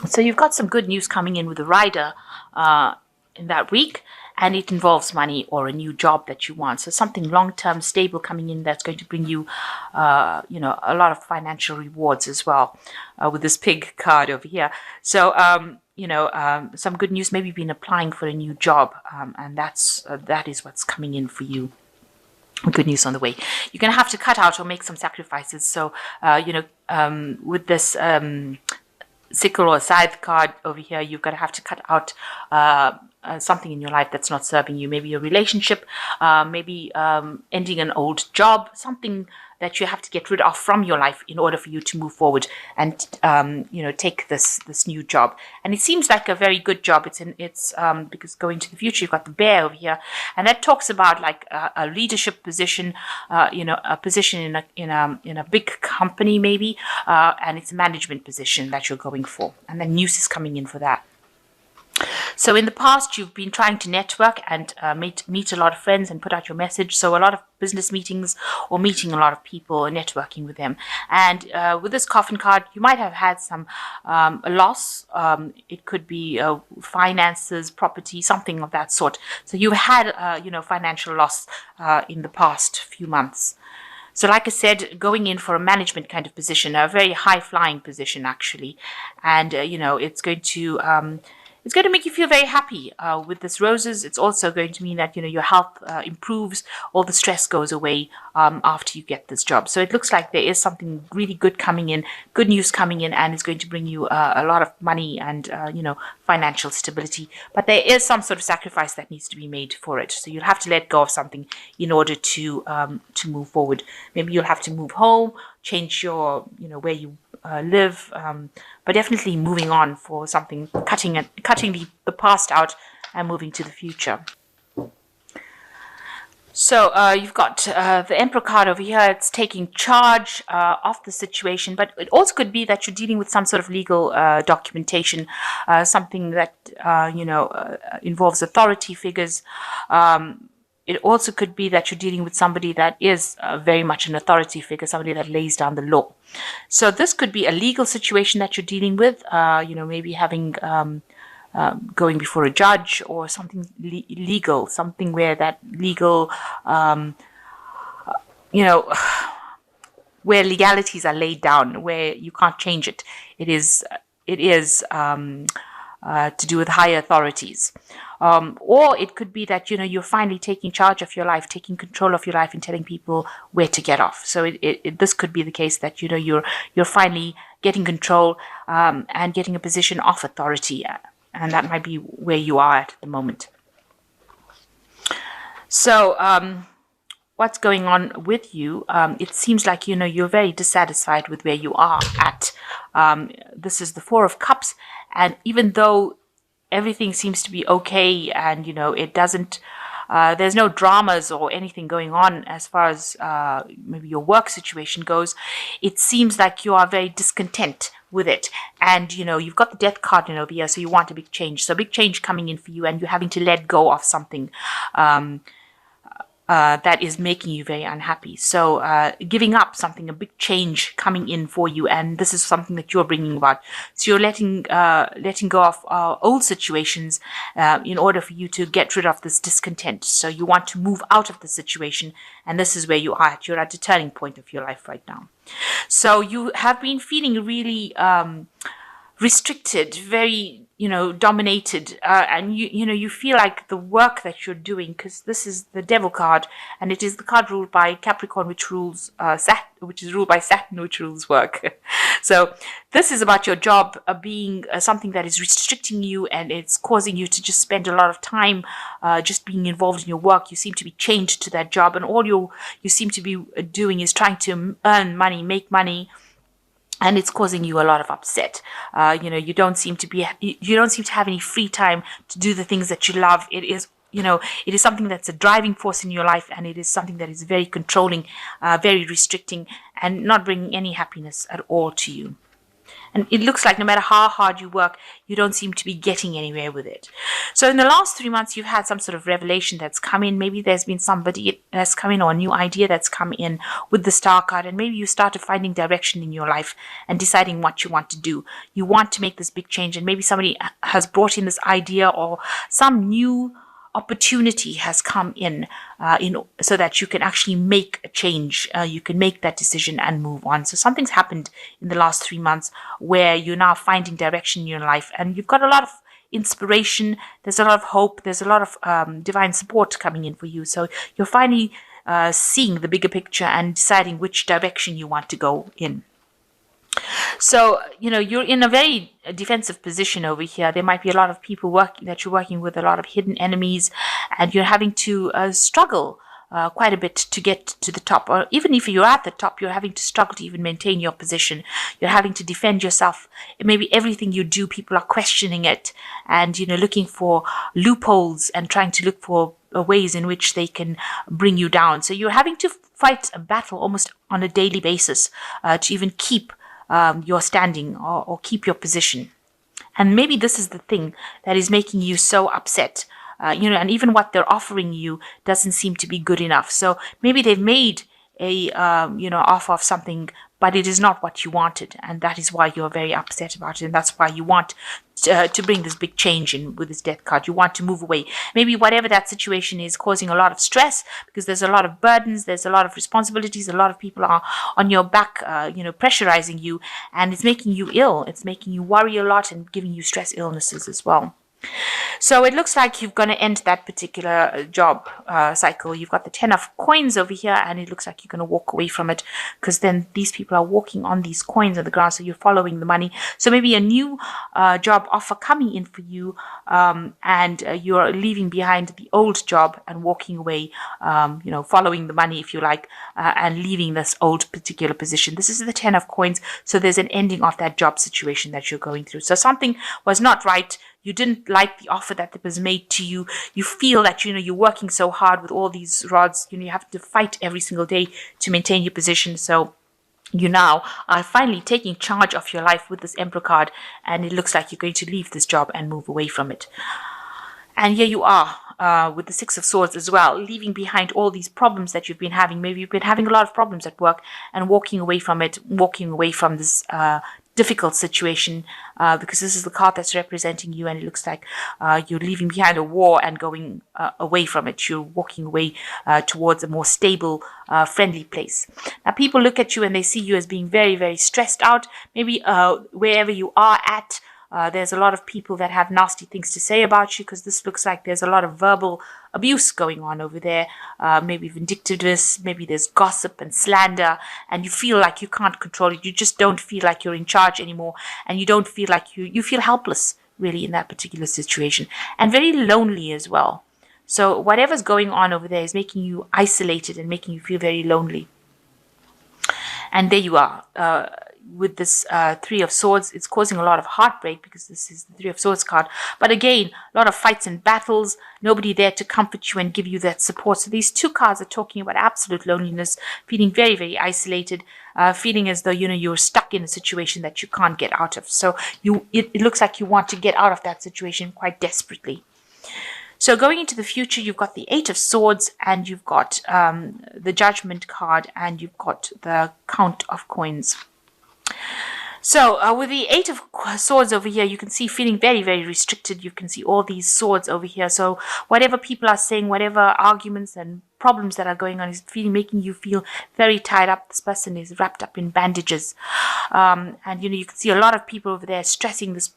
So you've got some good news coming in with the rider in that week, and it involves money or a new job that you want. So something long-term, stable coming in that's going to bring you, a lot of financial rewards as well, with this pig card over here. So, some good news. Maybe you've been applying for a new job, and that is what's coming in for you. Good news on the way. You're going to have to cut out or make some sacrifices. So, with this sickle or scythe card over here, you're going to have to cut out something in your life that's not serving you. Maybe a relationship, maybe ending an old job, something that you have to get rid of from your life in order for you to move forward and take this new job. And it seems like a very good job. It's because going to the future, you've got the bear over here, and that talks about like a leadership position, a position in a big company maybe, and it's a management position that you're going for, and then news is coming in for that. So in the past, you've been trying to network and meet a lot of friends and put out your message. So a lot of business meetings or meeting a lot of people and networking with them. And with this coffin card, you might have had some loss. It could be finances, property, something of that sort. So you've had, financial loss in the past few months. So like I said, going in for a management kind of position, a very high-flying position actually. And, it's going to... It's going to make you feel very happy with this roses. It's also going to mean that, your health improves, all the stress goes away after you get this job. So it looks like there is something really good coming in, good news coming in, and it's going to bring you a lot of money and, financial stability. But there is some sort of sacrifice that needs to be made for it. So you'll have to let go of something in order to move forward. Maybe you'll have to move home, change your, where you live, but definitely moving on for something, cutting the past out and moving to the future. So you've got the Emperor card over here. It's taking charge of the situation, but it also could be that you're dealing with some sort of legal documentation, something that involves authority figures. It also could be that you're dealing with somebody that is very much an authority figure, somebody that lays down the law. So this could be a legal situation that you're dealing with, maybe having going before a judge or something legal, something where that legal, where legalities are laid down, where you can't change it. It is to do with higher authorities. Or it could be that, you're finally taking charge of your life, taking control of your life and telling people where to get off. So this could be the case that, you're finally getting control and getting a position of authority. And that might be where you are at the moment. So what's going on with you? It seems like, you're very dissatisfied with where you are at. This is the Four of Cups. And even though everything seems to be okay and, it doesn't, there's no dramas or anything going on as far as maybe your work situation goes, it seems like you are very discontent with it. And, you've got the Death card in over here, so you want a big change. So a big change coming in for you, and you're having to let go of something that is making you very unhappy. So giving up something, a big change coming in for you, and this is something that you're bringing about. So you're letting go of old situations in order for you to get rid of this discontent. So you want to move out of the situation, and this is where you are at. You're at the turning point of your life right now. So you have been feeling really restricted, very dominated, and you feel like the work that you're doing, because this is the Devil card, and it is the card ruled by Capricorn, which rules which is ruled by Saturn, which rules work. So this is about your job being something that is restricting you, and it's causing you to just spend a lot of time just being involved in your work. You seem to be chained to that job, and all you seem to be doing is trying to earn money, make money. And it's causing you a lot of upset. You don't seem to have any free time to do the things that you love. It is something that's a driving force in your life, and it is something that is very controlling, very restricting, and not bringing any happiness at all to you. And it looks like no matter how hard you work, you don't seem to be getting anywhere with it. So in the last 3 months, you've had some sort of revelation that's come in. Maybe there's been somebody that's come in, or a new idea that's come in with the Star card. And maybe you started finding direction in your life and deciding what you want to do. You want to make this big change. And maybe somebody has brought in this idea, or some new opportunity has come in, so that you can actually make a change. You can make that decision and move on. So something's happened in the last 3 months where you're now finding direction in your life, and you've got a lot of inspiration. There's a lot of hope. There's a lot of divine support coming in for you. So you're finally seeing the bigger picture and deciding which direction you want to go in. So, you're in a very defensive position over here. There might be a lot of people that you're working with, a lot of hidden enemies, and you're having to struggle quite a bit to get to the top. Or even if you're at the top, you're having to struggle to even maintain your position. You're having to defend yourself. Maybe everything you do, people are questioning it, and, looking for loopholes and trying to look for ways in which they can bring you down. So you're having to fight a battle almost on a daily basis to even keep your standing, or keep your position. And maybe this is the thing that is making you so upset, and even what they're offering you doesn't seem to be good enough. So maybe they've made a offer of something, but it is not what you wanted, and that is why you're very upset about it, and that's why you want to bring this big change in with this Death card. You want to move away. Maybe whatever that situation is causing a lot of stress, because there's a lot of burdens, there's a lot of responsibilities, a lot of people are on your back, pressurizing you, and it's making you ill. It's making you worry a lot and giving you stress illnesses as well. So it looks like you're going to end that particular job cycle. You've got the 10 of coins over here, and it looks like you're going to walk away from it, because then these people are walking on these coins on the ground, so you're following the money. So maybe a new job offer coming in for you, and you're leaving behind the old job and walking away, following the money, if you like, and leaving this old particular position. This is the 10 of coins, so there's an ending of that job situation that you're going through. So something was not right. You didn't like the offer that was made to you. You feel that, you're working so hard with all these rods. You have to fight every single day to maintain your position. So you now are finally taking charge of your life with this Emperor card, and it looks like you're going to leave this job and move away from it. And here you are with the Six of Swords as well, leaving behind all these problems that you've been having. Maybe you've been having a lot of problems at work and walking away from it, walking away from this difficult situation, because this is the card that's representing you, and it looks like you're leaving behind a war and going away from it. You're walking away towards a more stable, friendly place. Now, people look at you and they see you as being very, very stressed out. Maybe wherever you are at, there's a lot of people that have nasty things to say about you, because this looks like there's a lot of verbal abuse going on over there. Maybe vindictiveness, maybe there's gossip and slander, and you feel like you can't control it. You just don't feel like you're in charge anymore, and you don't feel like you feel helpless, really, in that particular situation, and very lonely as well. So whatever's going on over there is making you isolated and making you feel very lonely. And there you are. With this Three of Swords, it's causing a lot of heartbreak, because this is the Three of Swords card. But again, a lot of fights and battles, nobody there to comfort you and give you that support. So these two cards are talking about absolute loneliness, feeling very, very isolated, feeling as though, you're stuck in a situation that you can't get out of. So it looks like you want to get out of that situation quite desperately. So going into the future, you've got the Eight of Swords, and you've got the Judgment card, and you've got the Count of Coins. So with the Eight of Swords over here, you can see feeling very, very restricted. You can see all these swords over here. So whatever people are saying, whatever arguments and problems that are going on is making you feel very tied up. This person is wrapped up in bandages. And, you can see a lot of people over there stressing this,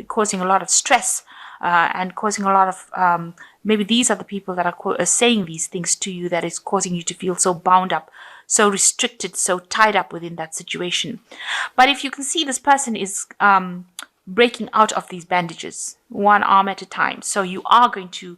causing a lot of stress. And causing a lot of, maybe these are the people that are saying these things to you, that is causing you to feel so bound up, so restricted, so tied up within that situation. But if you can see, this person is breaking out of these bandages, one arm at a time. So you are going to,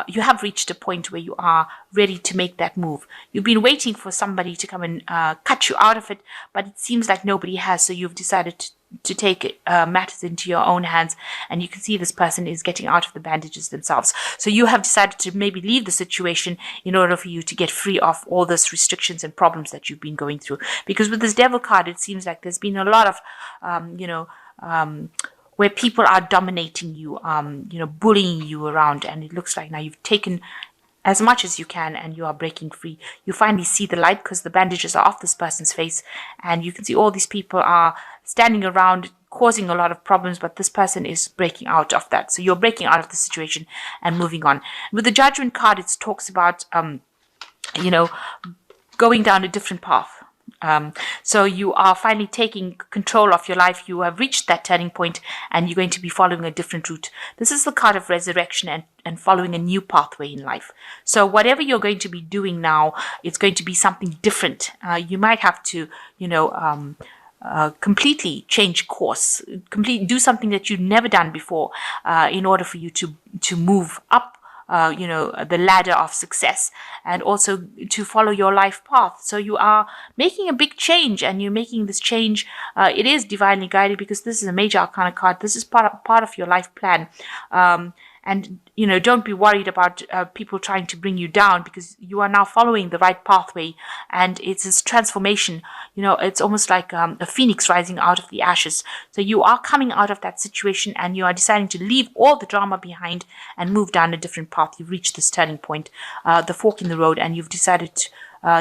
you have reached a point where you are ready to make that move. You've been waiting for somebody to come and cut you out of it, but it seems like nobody has. So you've decided take matters into your own hands, and you can see this person is getting out of the bandages themselves. So you have decided to maybe leave the situation in order for you to get free of all those restrictions and problems that you've been going through. Because with this devil card, it seems like there's been a lot of where people are dominating you, bullying you around, and it looks like now you've taken as much as you can and you are breaking free. You finally see the light because the bandages are off this person's face, and you can see all these people are standing around causing a lot of problems, but this person is breaking out of that. So you're breaking out of the situation and moving on. With the Judgment card, it talks about going down a different path. So you are finally taking control of your life. You have reached that turning point and you're going to be following a different route. This is the card of resurrection and following a new pathway in life. So whatever you're going to be doing now, it's going to be something different. You might have to, completely change course, do something that you've never done before in order for you to move up the ladder of success, and also to follow your life path. So you are making a big change, and you're making this change. It is divinely guided because this is a major arcana card. This is part of your life plan. And, don't be worried about people trying to bring you down, because you are now following the right pathway, and it's this transformation. It's almost like a phoenix rising out of the ashes. So you are coming out of that situation and you are deciding to leave all the drama behind and move down a different path. You've reached this turning point, the fork in the road, and you've decided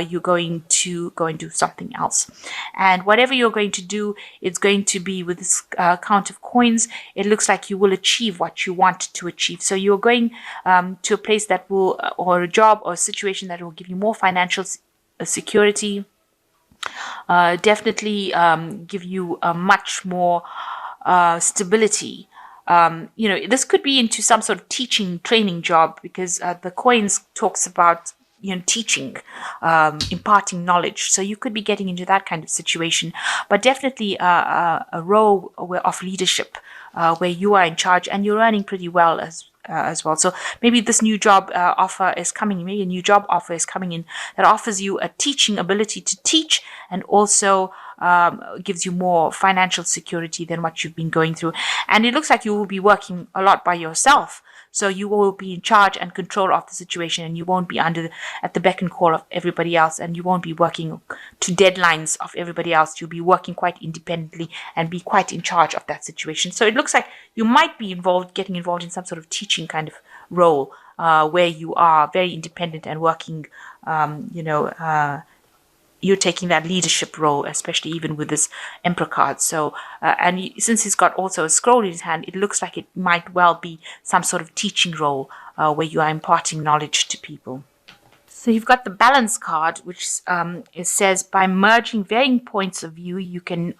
you're going to go and do something else. And whatever you're going to do, it's going to be with this count of coins. It looks like you will achieve what you want to achieve. So you're going to a place that will, or a job or a situation that will give you more financial security, definitely give you a much more stability. This could be into some sort of teaching, training job, because the coins talks about teaching, imparting knowledge. So you could be getting into that kind of situation, but definitely a role of leadership where you are in charge and you're earning pretty well as well. So maybe this new job offer is coming in, maybe a new job offer is coming in that offers you a teaching ability to teach, and also gives you more financial security than what you've been going through. And it looks like you will be working a lot by yourself. So you will be in charge and control of the situation, and you won't be at the beck and call of everybody else, and you won't be working to deadlines of everybody else. You'll be working quite independently and be quite in charge of that situation. So it looks like you might be getting involved in some sort of teaching kind of role where you are very independent and working, you're taking that leadership role, especially even with this Emperor card. So, since he's got also a scroll in his hand, it looks like it might well be some sort of teaching role where you are imparting knowledge to people. So you've got the Balance card, which it says, by merging varying points of view, you can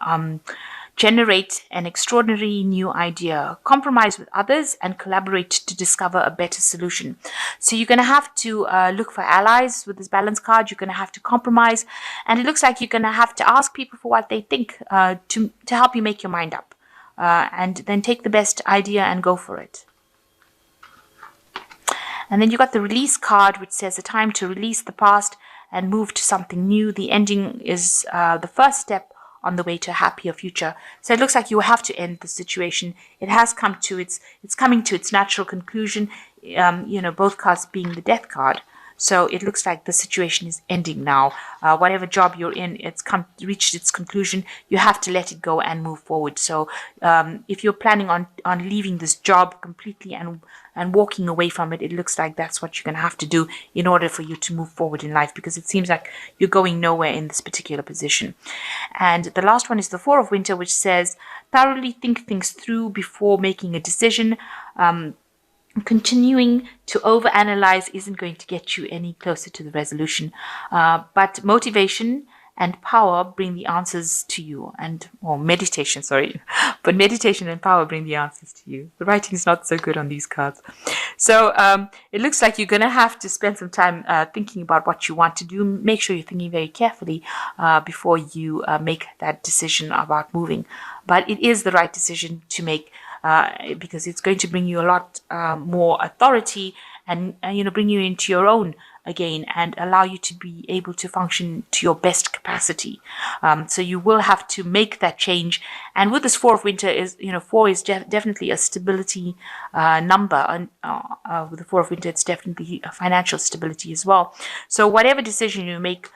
generate an extraordinary new idea, compromise with others, and collaborate to discover a better solution. So you're going to have to look for allies with this Balance card. You're going to have to compromise, and it looks like you're going to have to ask people for what they think to help you make your mind up, and then take the best idea and go for it. And then you got the Release card, which says a time to release the past and move to something new. The ending is the first step on the way to a happier future. So it looks like you have to end the situation. It has come to it's coming to its natural conclusion. Both cards being the Death card. So it looks like the situation is ending now. Whatever job you're in, it's reached its conclusion. You have to let it go and move forward. So if you're planning on leaving this job completely and walking away from it, it looks like that's what you're going to have to do in order for you to move forward in life, because it seems like you're going nowhere in this particular position. And the last one is the Four of Winter, which says, thoroughly think things through before making a decision. Continuing to overanalyze isn't going to get you any closer to the resolution, but motivation and power bring the answers to you, meditation and power bring the answers to you. The writing is not so good on these cards. So it looks like you're going to have to spend some time thinking about what you want to do. Make sure you're thinking very carefully before you make that decision about moving. But it is the right decision to make, because it's going to bring you a lot more authority and bring you into your own again and allow you to be able to function to your best capacity. So you will have to make that change. And with this Four of Winter is, 4 is definitely a stability number. And with the Four of Winter, it's definitely a financial stability as well. So whatever decision you make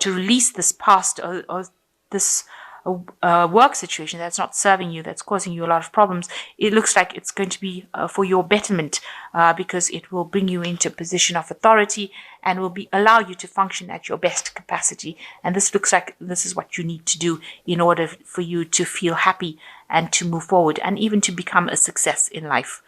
to release this past or this work situation that's not serving you, that's causing you a lot of problems, it looks like it's going to be for your betterment, because it will bring you into a position of authority and will allow you to function at your best capacity. And this looks like this is what you need to do in order for you to feel happy and to move forward and even to become a success in life.